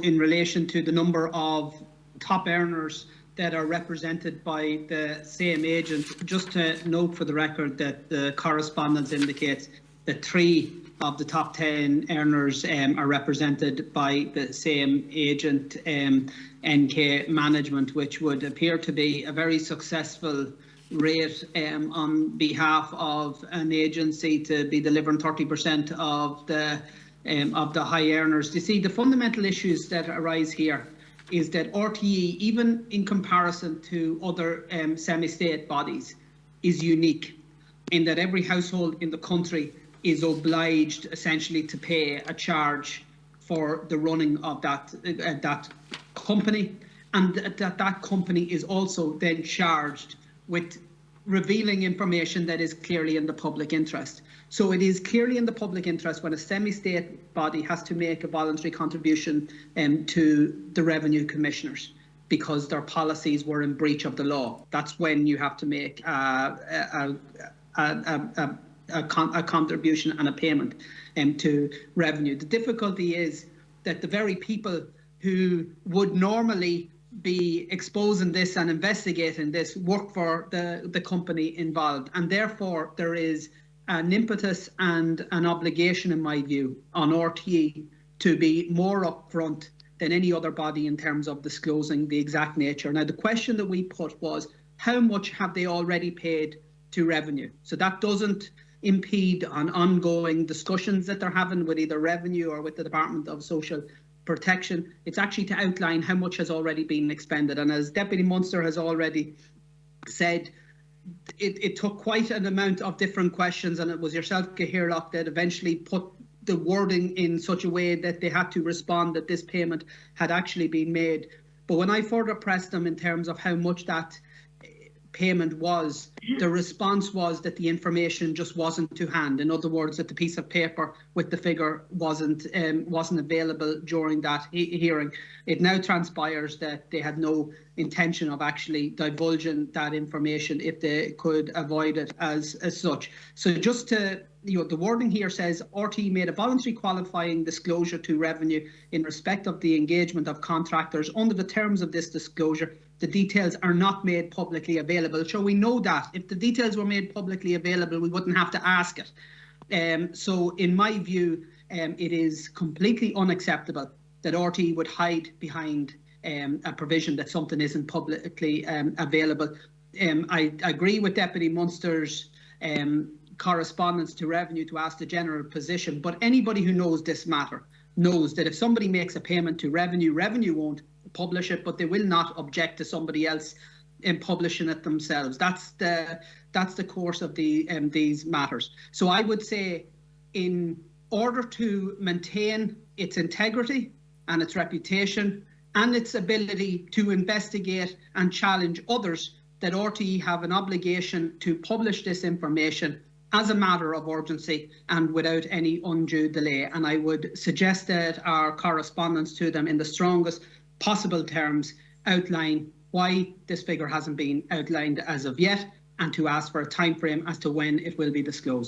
in relation to the number of top earners that are represented by the same agent, just to note for the record that the correspondence indicates that 3 of the top 10 earners are represented by the same agent, NK Management, which would appear to be a very successful rate on behalf of an agency to be delivering 30% of the high earners. You see, the fundamental issues that arise here is that RTE, even in comparison to other semi-state bodies, is unique in that every household in the country is obliged essentially to pay a charge for the running of that company, and that company is also then charged with revealing information that is clearly in the public interest. So it is clearly in the public interest when a semi-state body has to make a voluntary contribution to the revenue commissioners because their policies were in breach of the law. That's when you have to make a contribution and a payment to revenue. The difficulty is that the very people who would normally be exposing this and investigating this work for the company involved, and therefore there is an impetus and an obligation, in my view, on RTE to be more upfront than any other body in terms of disclosing the exact nature. Now, the question that we put was, how much have they already paid to revenue? So that doesn't impede on ongoing discussions that they're having with either revenue or with the Department of Social Protection. It's actually to outline how much has already been expended. And as Deputy Munster has already said, it took quite an amount of different questions, and it was yourself, Cahirlock, that eventually put the wording in such a way that they had to respond that this payment had actually been made. But when I further pressed them in terms of how much that payment was, the response was that the information just wasn't to hand. In other words, that the piece of paper with the figure wasn't available during that hearing. It now transpires that they had no intention of actually divulging that information if they could avoid it as such. So just to, the wording here says RTE made a voluntary qualifying disclosure to revenue in respect of the engagement of contractors. Under the terms of this disclosure, the details are not made publicly available. So we know that if the details were made publicly available, we wouldn't have to ask it. So in my view, it is completely unacceptable that RTE would hide behind a provision that something isn't publicly available. I agree with Deputy Munster's correspondence to revenue to ask the general position, but anybody who knows this matter knows that if somebody makes a payment to revenue, revenue won't publish it, but they will not object to somebody else in publishing it themselves. That's the course of these matters. So I would say, in order to maintain its integrity and its reputation and its ability to investigate and challenge others, that RTE have an obligation to publish this information as a matter of urgency and without any undue delay. And I would suggest that our correspondence to them in the strongest possible terms outline why this figure hasn't been outlined as of yet, and to ask for a time frame as to when it will be disclosed.